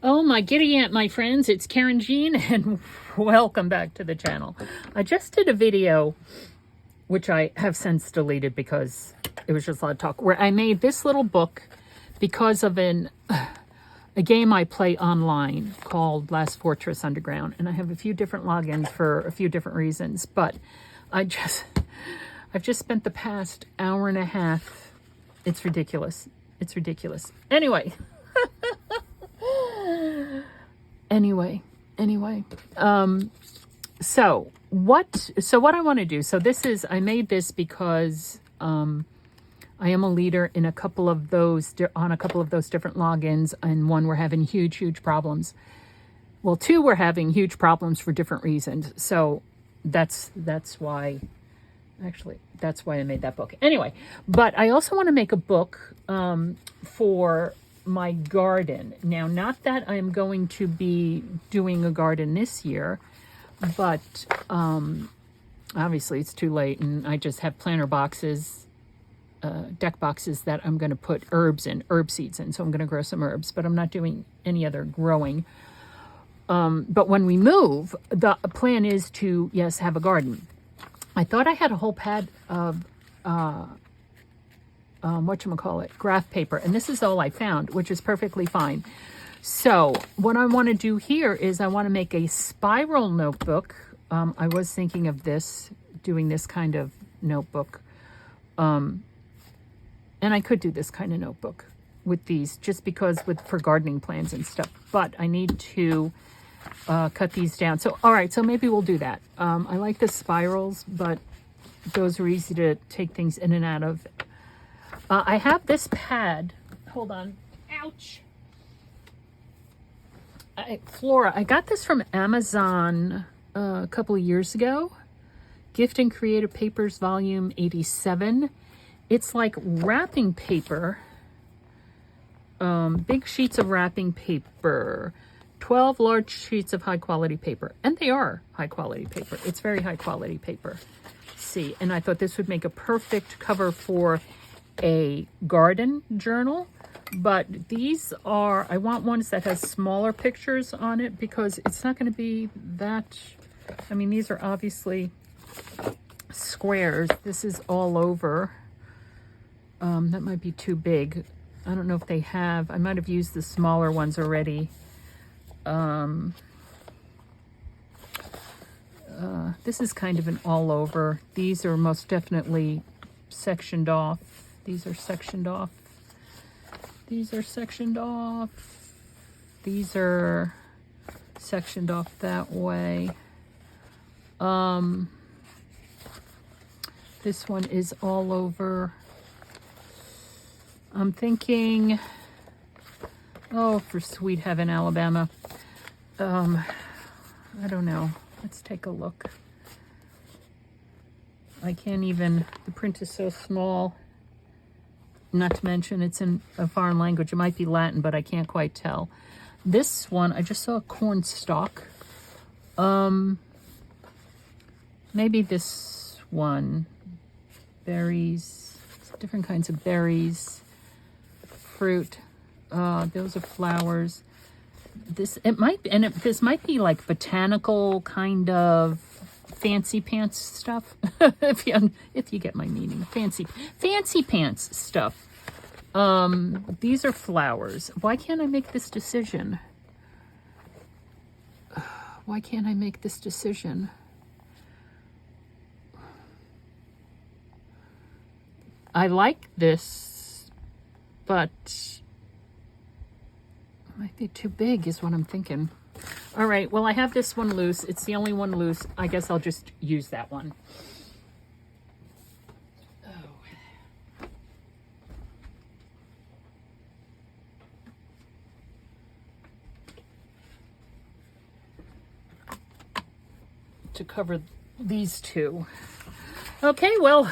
Oh my giddy aunt, my friends, it's Karynjean and welcome back to the channel. I just did a video, which I have since deleted because it was just a lot of talk, where I made this little book because of a game I play online called Last Fortress Underground. And I have a few different logins for a few different reasons, but I've just spent the past hour and a half. It's ridiculous. It's ridiculous. Anyway. Anyway, so what I want to do, I made this because I am a leader in a couple of those different logins, and one we're having huge problems. Well, two we're having huge problems for different reasons. So that's why I made that book. Anyway, but I also want to make a book for my garden. Now, not that I'm going to be doing a garden this year, but obviously it's too late, and I just have planter boxes, deck boxes that I'm going to put herb seeds in. So I'm going to grow some herbs, but I'm not doing any other growing. But when we move, the plan is to, yes, have a garden. I thought I had a whole pad of graph paper, and this is all I found, which is perfectly fine. So what I want to do here is I want to make a spiral notebook. I was thinking of doing this kind of notebook, and I could do this kind of notebook with these, just because for gardening plans and stuff, but I need to cut these down. So all right, so maybe we'll do that. I like the spirals, but those are easy to take things in and out of. I have this pad. Hold on. Ouch. Flora. I got this from Amazon a couple of years ago. Gift and Creative Papers, Volume 87. It's like wrapping paper. Big sheets of wrapping paper. 12 large sheets of high-quality paper. And they are high-quality paper. It's very high-quality paper. See, and I thought this would make a perfect cover for a garden journal, but these are, I want ones that has smaller pictures on it, because it's not going to be that, I mean, these are obviously squares. This is all over. That might be too big. I don't know if they have, I might have used the smaller ones already. This is kind of an all over. These are most definitely sectioned off. These are sectioned off. These are sectioned off. These are sectioned off that way. This one is all over. I'm thinking, oh, for sweet heaven, Alabama. I don't know. Let's take a look. I can't even, the print is so small. Not to mention it's in a foreign language. It might be Latin, but I can't quite tell. This one, I just saw a corn stalk. Maybe this one. Berries, different kinds of berries, fruit. Those are flowers. This might be like botanical kind of fancy pants stuff. if you get my meaning, fancy pants stuff. These are flowers. Why can't I make this decision? Why can't I make this decision? I like this, but it might be too big is what I'm thinking. All right, well, I have this one loose. It's the only one loose. I guess I'll just use that one. Oh. To cover these two. Okay, well,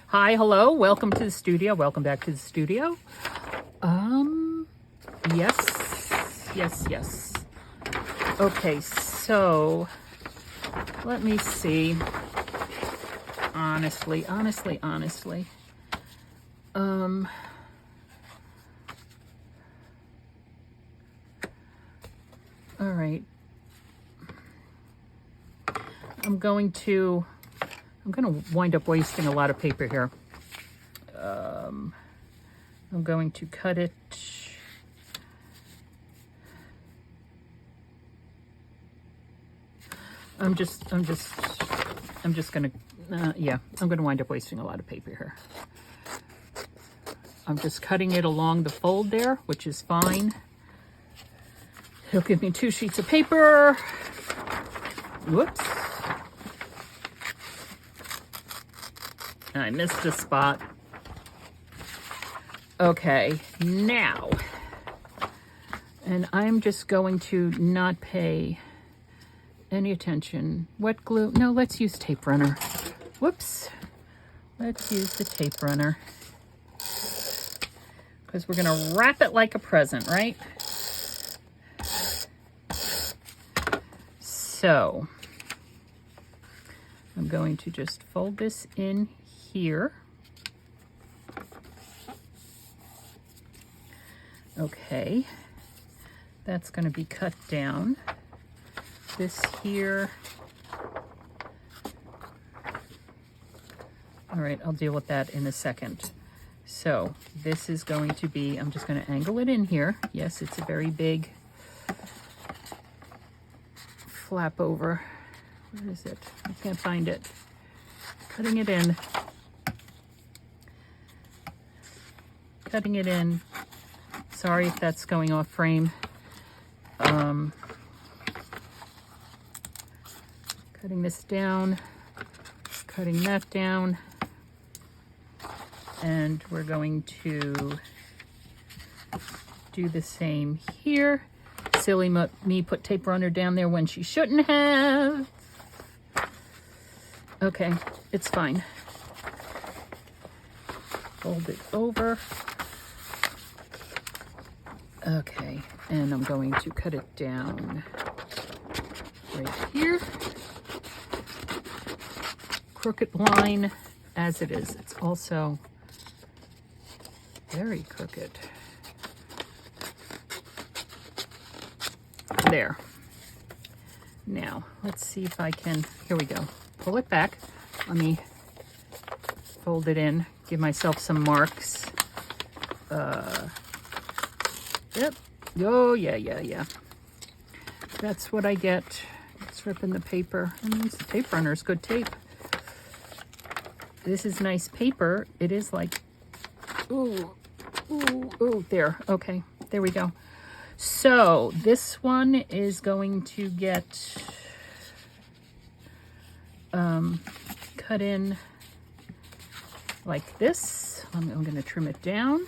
hi, hello, welcome to the studio. Welcome back to the studio. Yes. Okay, so let me see. Honestly. All right. I'm going to wind up wasting a lot of paper here. I'm going to cut it. I'm just gonna, yeah, I'm gonna wind up wasting a lot of paper here. I'm just cutting it along the fold there, which is fine. It'll give me 2 sheets of paper. Whoops. I missed a spot. Okay, now, and I'm just going to not pay any attention. Wet glue, no, let's use tape runner. Whoops. Let's use the tape runner. Because we're gonna wrap it like a present, right? So, I'm going to just fold this in here. Okay, that's going to be cut down. This here. All right, I'll deal with that in a second. So this is going to be, I'm just going to angle it in here. Yes, it's a very big flap over. Where is it? I can't find it. Cutting it in. Cutting it in. Sorry if that's going off frame. Cutting this down, cutting that down, and we're going to do the same here. Silly me put tape runner down there when she shouldn't have. Okay, it's fine. Fold it over. Okay, and I'm going to cut it down right here. Crooked line as it is. It's also very crooked. There. Now, let's see if I can, here we go. Pull it back. Let me fold it in, give myself some marks. Yep. Oh, yeah. That's what I get. It's ripping the paper. And the tape runner is good tape. This is nice paper. It is like, ooh, there. Okay, there we go. So this one is going to get cut in like this. I'm going to trim it down.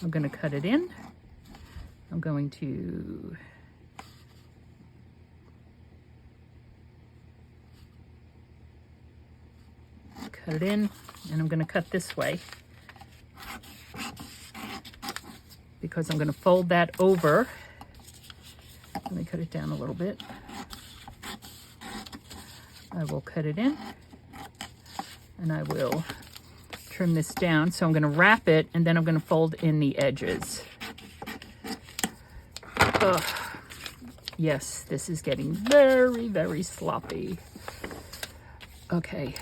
I'm going to cut it in. I'm going to cut it in, and I'm going to cut this way because I'm going to fold that over. Let me cut it down a little bit. I will cut it in, and I will trim this down. So I'm going to wrap it, and then I'm going to fold in the edges. Ugh. Yes, this is getting very, very sloppy. Okay.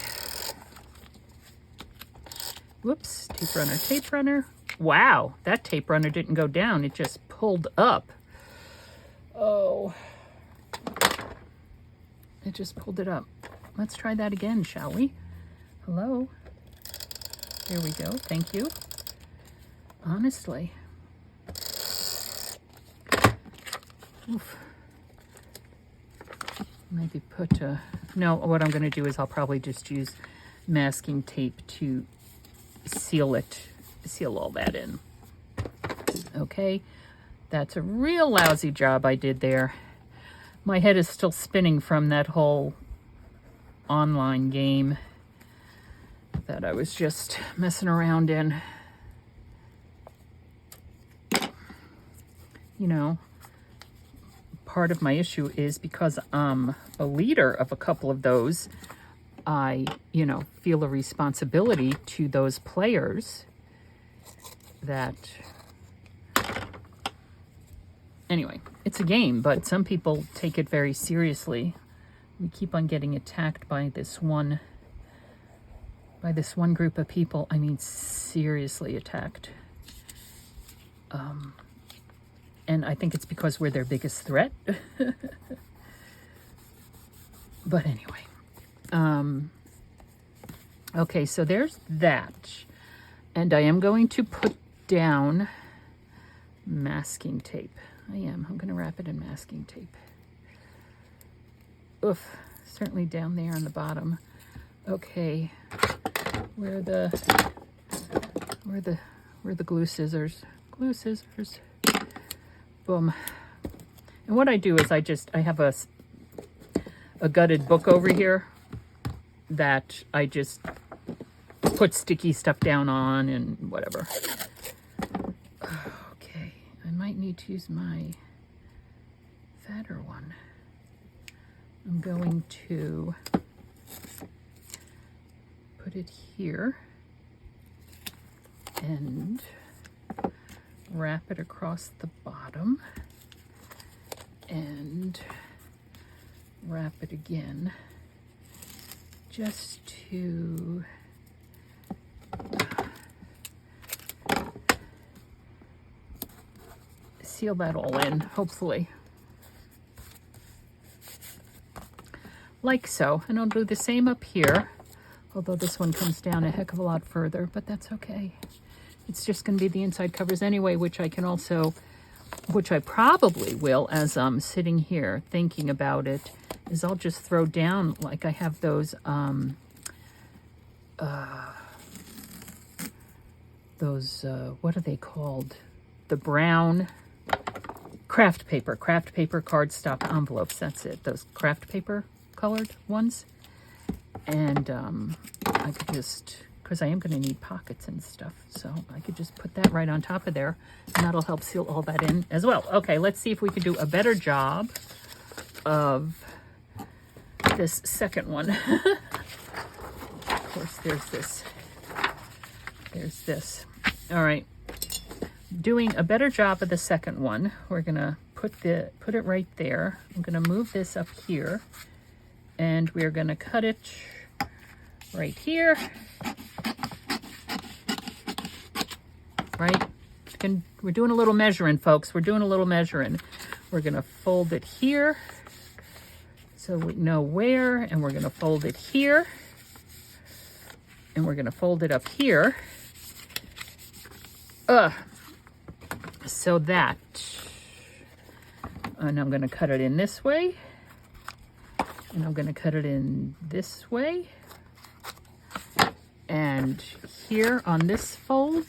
Whoops, tape runner. Wow, that tape runner didn't go down. It just pulled up. Oh. It just pulled it up. Let's try that again, shall we? Hello? There we go. Thank you. Honestly. Oof. Maybe put a... No, what I'm going to do is I'll probably just use masking tape to seal all that in. Okay. That's a real lousy job I did there. My head is still spinning from that whole online game that I was just messing around in. You know, part of my issue is because I'm a leader of a couple of those, I, you know, feel a responsibility to those players that, Anyway, it's a game, but some people take it very seriously. We keep on getting attacked by this one group of people. I mean, seriously attacked. And I think it's because we're their biggest threat. But anyway. Okay, so there's that. And I am going to put down masking tape. I'm going to wrap it in masking tape. Oof, certainly down there on the bottom. Okay, where the glue scissors? Glue scissors. Boom. And what I do is I have a gutted book over here that I just put sticky stuff down on and whatever. Okay, I might need to use my fatter one. I'm going to put it here and wrap it across the bottom and wrap it again just to seal that all in, hopefully. Like so. And I'll do the same up here, although this one comes down a heck of a lot further, but that's okay. It's just going to be the inside covers anyway, which I probably will, as I'm sitting here thinking about it, is I'll just throw down, like I have those, what are they called? The brown craft paper cardstock envelopes. That's it. Those craft paper colored ones. And I could just, because I am going to need pockets and stuff, so I could just put that right on top of there, and that'll help seal all that in as well. Okay, let's see if we can do a better job of this second one. Of course, there's this. There's this. All right. Doing a better job of the second one. We're going to put it right there. I'm going to move this up here, and we're going to cut it right here. Right? We're doing a little measuring, folks. We're doing a little measuring. We're going to fold it here so we know where, and we're going to fold it here, and we're going to fold it up here. So that, and I'm going to cut it in this way, and I'm going to cut it in this way, and here on this fold,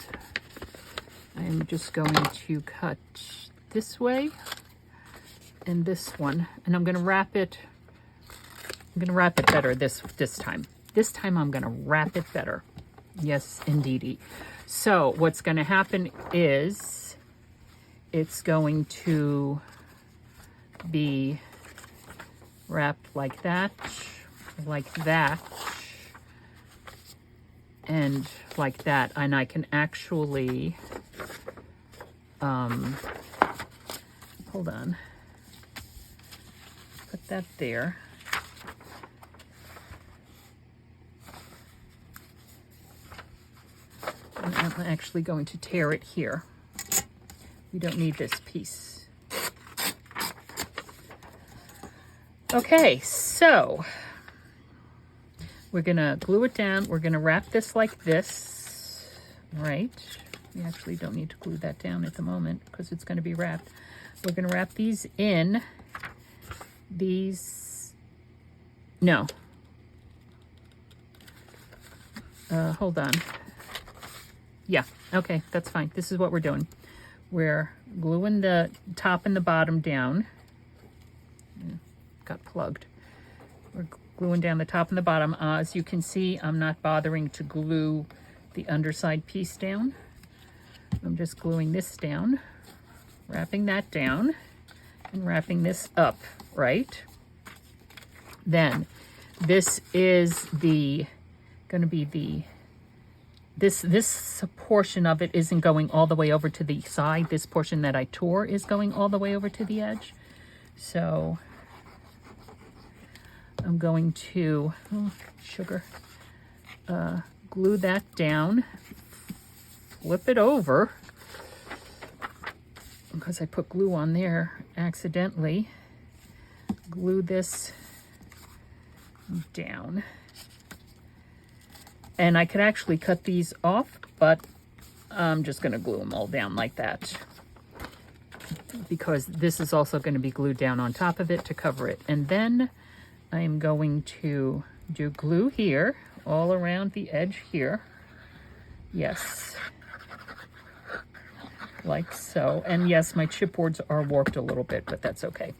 I'm just going to cut this way and this one, and I'm going to wrap it. I'm going to wrap it better this time. This time I'm going to wrap it better. Yes, indeedy. So what's going to happen is it's going to be wrapped like that, and like that. And I can actually, hold on, put that there. And I'm actually going to tear it here. We don't need this piece. Okay, so we're gonna glue it down. We're gonna wrap this like this, right? We actually don't need to glue that down at the moment because it's gonna be wrapped. We're gonna wrap these in. No. Hold on. Yeah, okay, that's fine. This is what we're doing. We're gluing the top and the bottom down. Got plugged. We're gluing down the top and the bottom. As you can see, I'm not bothering to glue the underside piece down. I'm just gluing this down, wrapping that down, and wrapping this up, right? Then, this is going to be the this portion of it isn't going all the way over to the side. This portion that I tore is going all the way over to the edge. So I'm going to, sugar, glue that down, flip it over, because I put glue on there accidentally. Glue this down. And I could actually cut these off, but I'm just going to glue them all down like that, because this is also going to be glued down on top of it to cover it. And then I'm going to do glue here, all around the edge here. Yes. Like so. And yes, my chipboards are warped a little bit, but that's okay.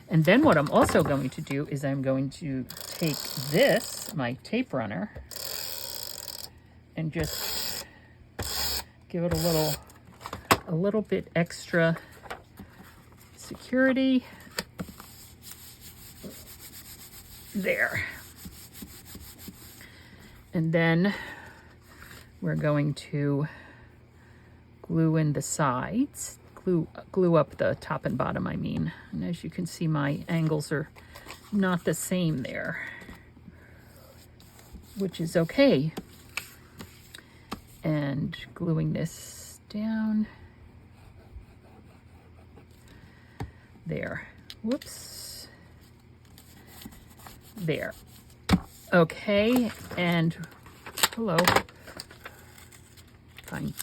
And then what I'm also going to do is I'm going to take this, my tape runner, and just give it a little bit extra security. There. And then we're going to glue in the sides, glue up the top and bottom, I mean. And as you can see, my angles are not the same there, which is okay. And gluing this down. There. Whoops. There. Okay, and hello. Fine.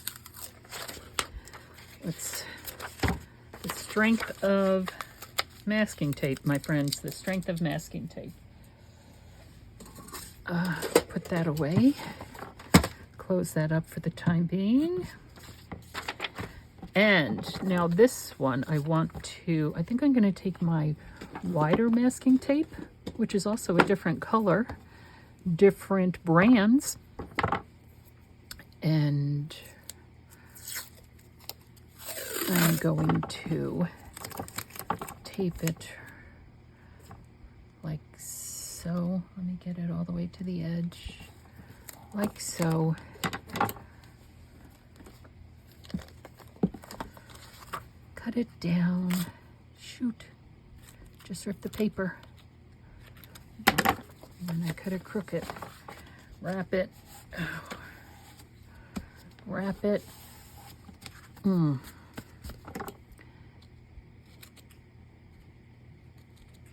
Let's, the strength of masking tape, my friends, the strength of masking tape. Put that away. Close that up for the time being. And now this one I think I'm going to take my wider masking tape, which is also a different color, different brands, and I'm going to tape it like so. Let me get it all the way to the edge, like so. Cut it down. Shoot. Just rip the paper. And I cut it crooked. Wrap it. Wrap it.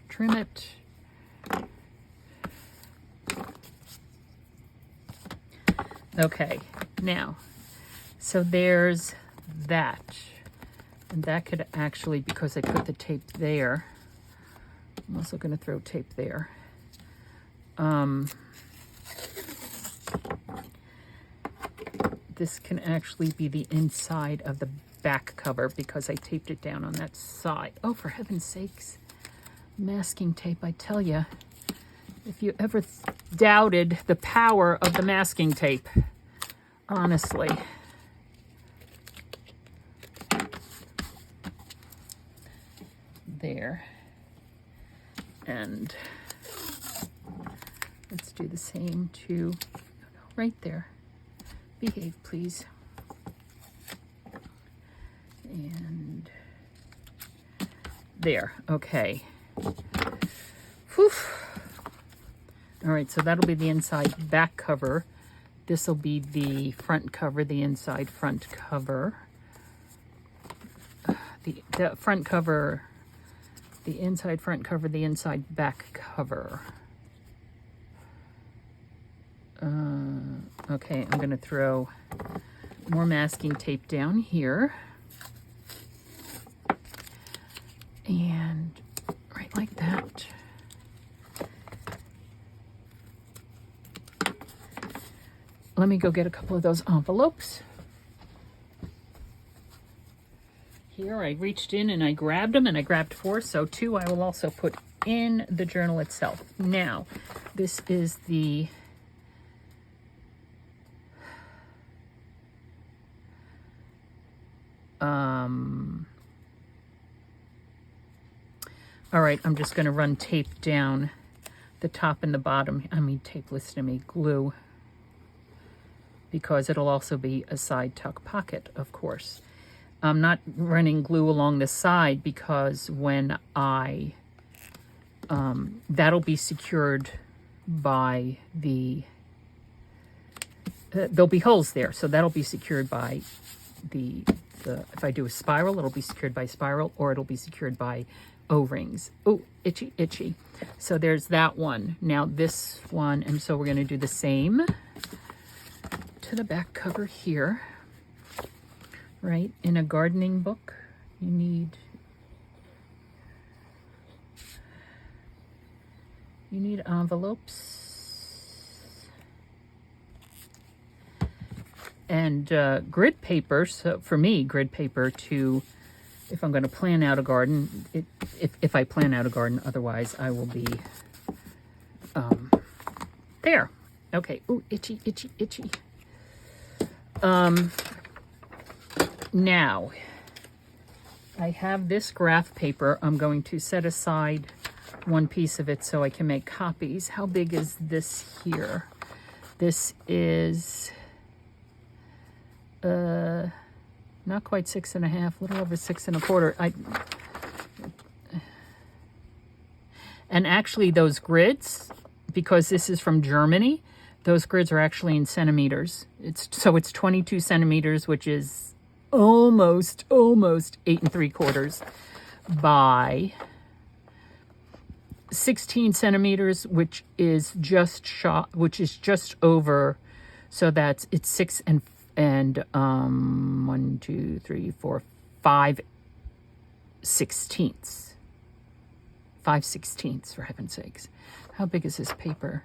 Trim it. Okay, now, so there's that. And that could actually, because I put the tape there, I'm also going to throw tape there. This can actually be the inside of the back cover because I taped it down on that side. Oh, for heaven's sakes. Masking tape, I tell you. If you ever doubted the power of the masking tape, honestly. There. And let's do the same to right there. Behave, please. And there. Okay. Whew. All right, so that'll be the inside back cover. This will be the front cover, the inside front cover. The front cover, the inside front cover, the inside back cover. Okay, I'm going to throw more masking tape down here. And right like that. Let me go get a couple of those envelopes. Here I reached in and I grabbed them, and I grabbed 4, so 2 I will also put in the journal itself. Now, this is the all right, I'm just going to run tape down the top and the bottom. I mean, tape, listen to me, glue. because it'll also be a side tuck pocket, of course. I'm not running glue along the side because when I, that'll be secured by the, there'll be holes there, so that'll be secured by the, if I do a spiral, it'll be secured by spiral, or it'll be secured by O-rings. Oh, itchy, itchy. So there's that one. Now this one, and so we're going to do the same to the back cover here. Right, in a gardening book, you need envelopes and grid paper. So for me, grid paper to, if I'm going to plan out a garden, if I plan out a garden, otherwise I will be there. Okay. Ooh, itchy, itchy, itchy. Now, I have this graph paper. I'm going to set aside one piece of it so I can make copies. How big is this here? This is not quite 6.5, a little over 6 1/4. And actually those grids, because this is from Germany, those grids are actually in centimeters. It's 22 centimeters, which is almost 8 3/4 by 16 centimeters, which is just over. So it's 6 and 1, 2, 3, 4, 5 sixteenths. 5 sixteenths, for heaven's sakes. How big is this paper?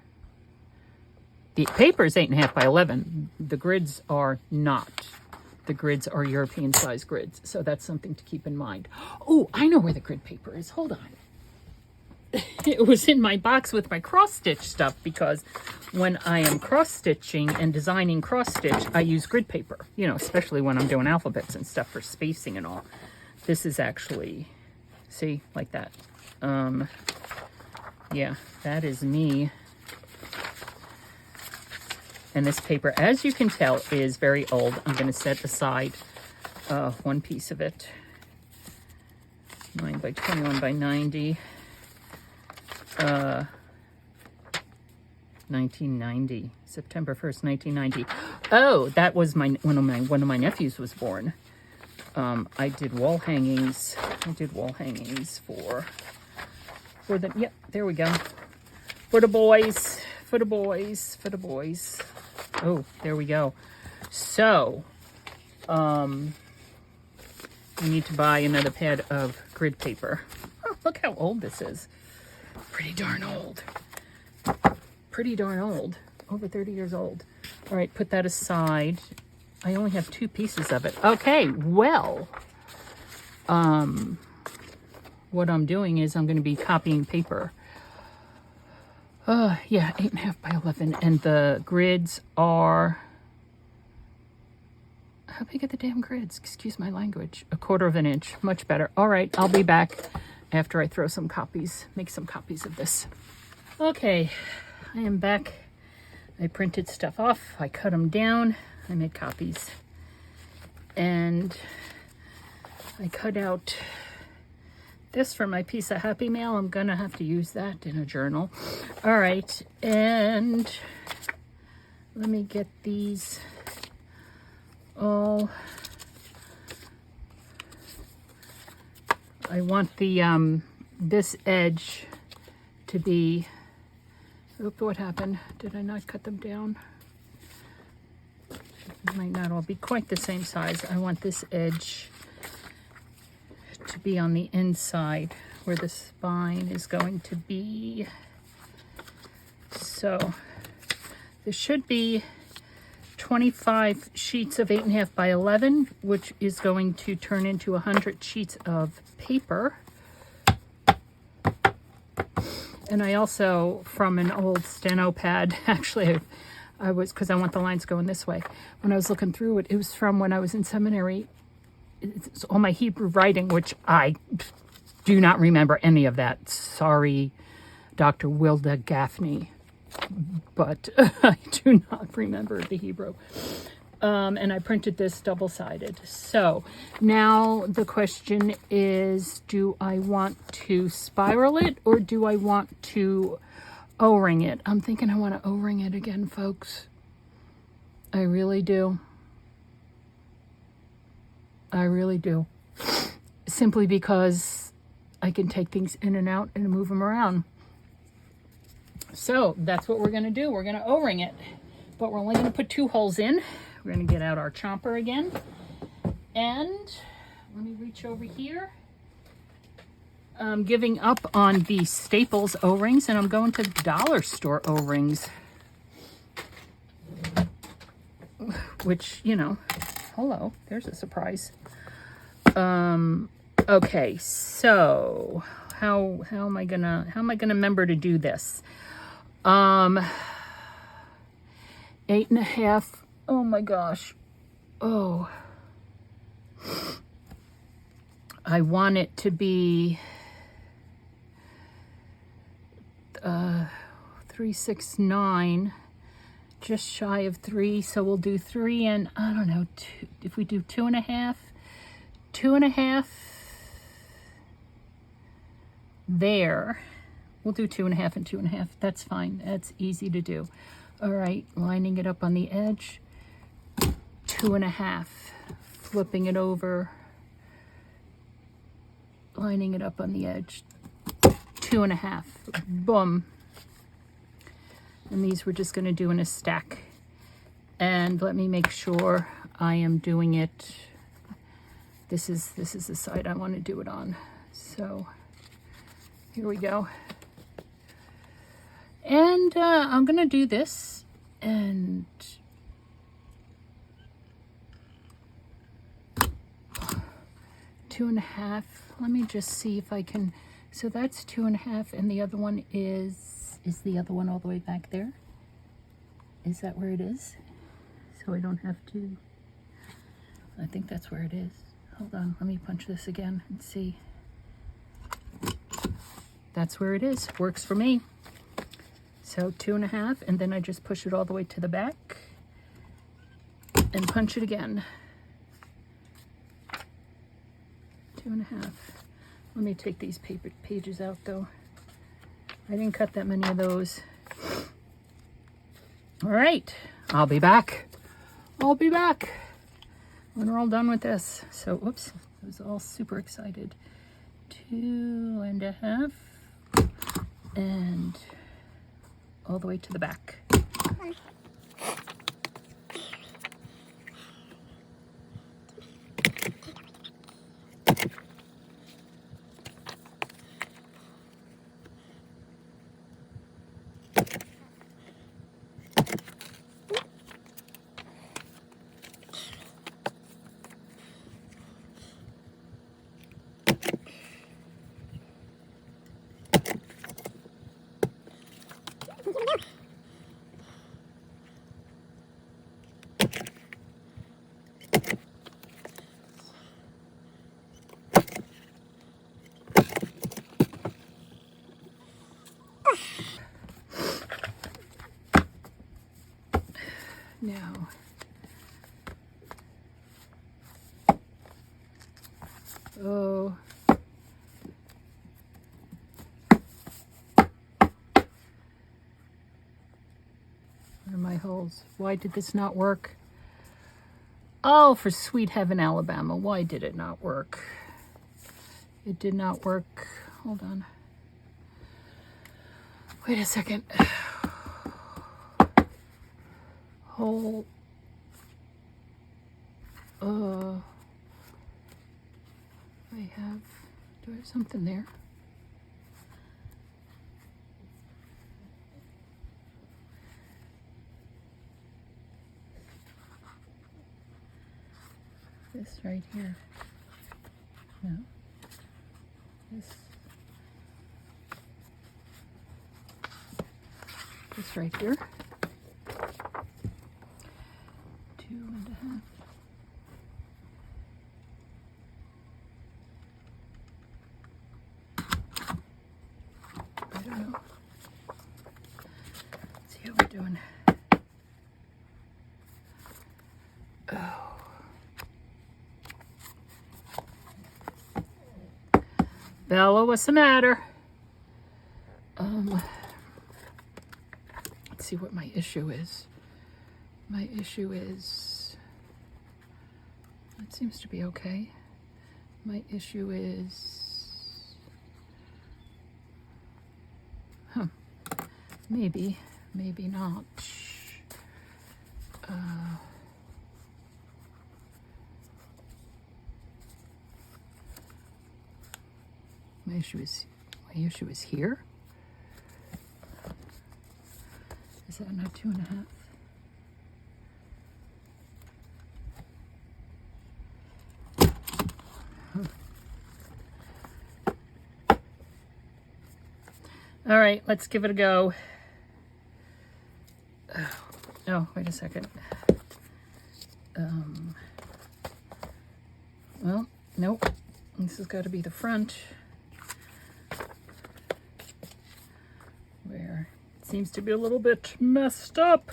The paper is 8.5 by 11. The grids are not. The grids are European size grids. So that's something to keep in mind. Oh, I know where the grid paper is. Hold on. It was in my box with my cross stitch stuff, because when I am cross stitching and designing cross stitch, I use grid paper, you know, especially when I'm doing alphabets and stuff for spacing and all. This is actually, see, like that. Yeah, that is me. And this paper, as you can tell, is very old. I'm going to set aside one piece of it. 9 by 21 by 90. 1990. September 1st, 1990. Oh, that was one of my nephews was born. I did wall hangings. For the, yep, there we go. For the boys. Oh, there we go. So, we need to buy another pad of grid paper. Oh, look how old this is. Pretty darn old. Over 30 years old. All right, put that aside. I only have 2 pieces of it. Okay, well, what I'm doing is I'm going to be copying paper. Yeah, 8.5 by 11. And the grids are, how big are the damn grids? Excuse my language. 1/4 of an inch. Much better. All right, I'll be back after I throw some copies, make some copies of this. Okay, I am back. I printed stuff off. I cut them down. I made copies. And I cut out this for my piece of Happy Mail. I'm gonna have to use that in a journal. All right, and let me get these all. I want the this edge to be, oop, what happened? Did I not cut them down? It might not all be quite the same size. I want this edge to be on the inside where the spine is going to be. So there should be 25 sheets of 8.5 by 11, which is going to turn into 100 sheets of paper. And I also, from an old steno pad, actually I was, because I want the lines going this way, when I was looking through it, it was from when I was in seminary. It's all my Hebrew writing, which I do not remember any of that. Sorry, Dr. Wilda Gaffney. but I do not remember the Hebrew. And I printed this double-sided. So now the question is, do I want to spiral it or do I want to O-ring it? I'm thinking I want to O-ring it again, folks. I really do. I really do. Simply because I can take things in and out and move them around. So that's what we're going to do. We're going to O-ring it. But we're only going to put 2 holes in. We're going to get out our chomper again. And let me reach over here. I'm giving up on the Staples O-rings and I'm going to dollar store O-rings. Which, you know, hello, there's a surprise. Okay, so how am I gonna remember to do this? 8.5. Oh my gosh. Oh. I want it to be 3, 6, 9, just shy of 3. So we'll do 3 and I don't know, 2, if we do 2.5, 2.5 there. We'll do 2.5 and 2.5. That's fine. That's easy to do. All right, lining it up on the edge. 2.5, flipping it over, lining it up on the edge. 2.5, boom. And these we're just going to do in a stack. And let me make sure I am doing it. This is the side I want to do it on. So here we go. And I'm going to do this and 2.5. Let me just see if I can. So that's 2.5, and the other one is the other one all the way back there? Is that where it is? So I don't have to. I think that's where it is. Hold on, let me punch this again and see. That's where it is. Works for me. So 2.5, and then I just push it all the way to the back and punch it again. 2.5. Let me take these paper pages out though. I didn't cut that many of those. All right, I'll be back. I'll be back when we're all done with this. So, oops, I was all super excited. 2.5 and all the way to the back. Now, oh, where are my holes? Why did this not work? Oh, for sweet heaven, Alabama, why did it not work? It did not work. Hold on. Wait a second. Hole. Do I have something there? This right here. No. This right here. 2.5. I don't know. Bella, what's the matter? Let's see what my issue is. My issue is, that seems to be okay. My issue is, maybe not. My issue is here. Is that not 2.5? All right, let's give it a go. Oh, wait a second. Well, nope. This has got to be the front. Where it seems to be a little bit messed up.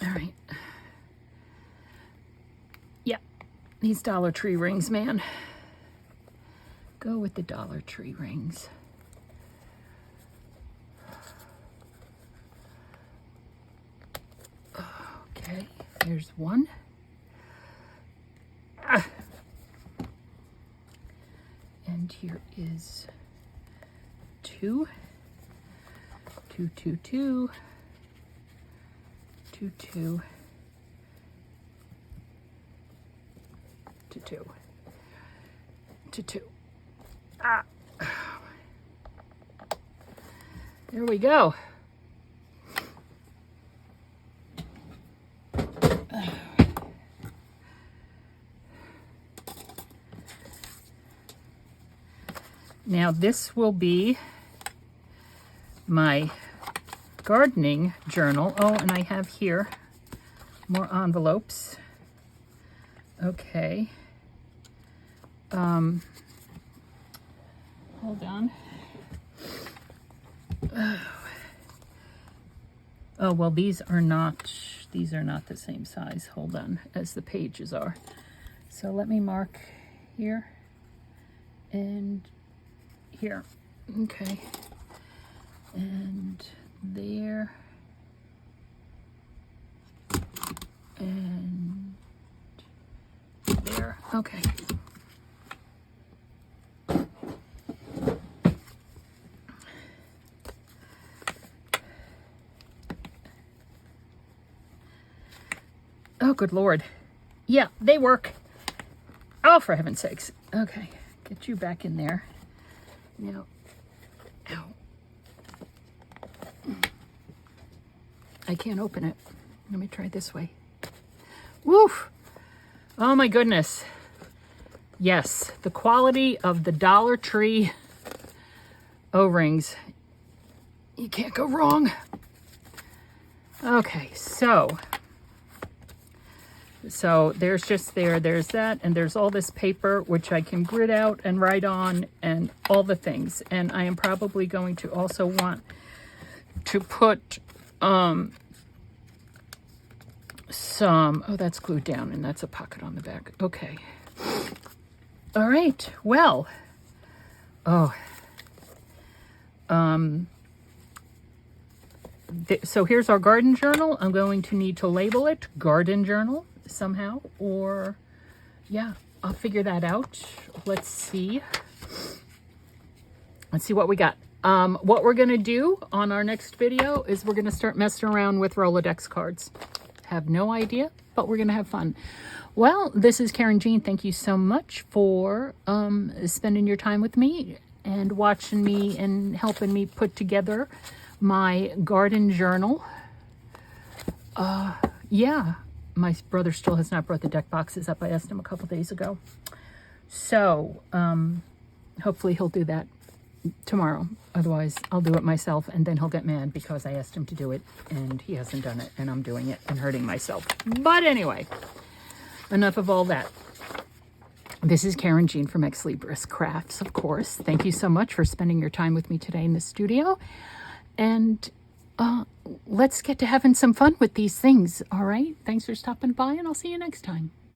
All right. Yeah, these Dollar Tree rings, man. Go with the Dollar Tree rings. Okay, there's one. And here is 2. 2, 2, 2. 2, 2. 2, 2. 2, 2. There we go. Now this will be my gardening journal. Oh, and I have here more envelopes. Okay. Hold on. Oh, well, these are not the same size, hold on, as the pages are. So let me mark here and here. Okay. And there. And there. Okay. Oh, good Lord. Yeah, they work. Oh, for heaven's sakes. Okay, get you back in there. Now, ow. I can't open it. Let me try this way. Woof! Oh my goodness. Yes, the quality of the Dollar Tree O-rings. You can't go wrong. Okay, so there's just there's that, and there's all this paper which I can grid out and write on and all the things. And I am probably going to also want to put some, oh, that's glued down and that's a pocket on the back. Okay. All right. Well, so here's our garden journal. I'm going to need to label it garden journal somehow, or yeah, I'll figure that out. Let's see what we got. What we're gonna do on our next video is we're gonna start messing around with Rolodex cards. Have no idea, but we're gonna have fun. Well, this is Karynjean. Thank you so much for spending your time with me and watching me and helping me put together my garden journal. Yeah, my brother still has not brought the deck boxes up. I asked him a couple days ago. So hopefully he'll do that tomorrow. Otherwise, I'll do it myself, and then he'll get mad because I asked him to do it, and he hasn't done it, and I'm doing it and hurting myself. But anyway, enough of all that. This is Karynjean from Ex Libris Crafts, of course. Thank you so much for spending your time with me today in the studio. And let's get to having some fun with these things, all right? Thanks for stopping by, and I'll see you next time.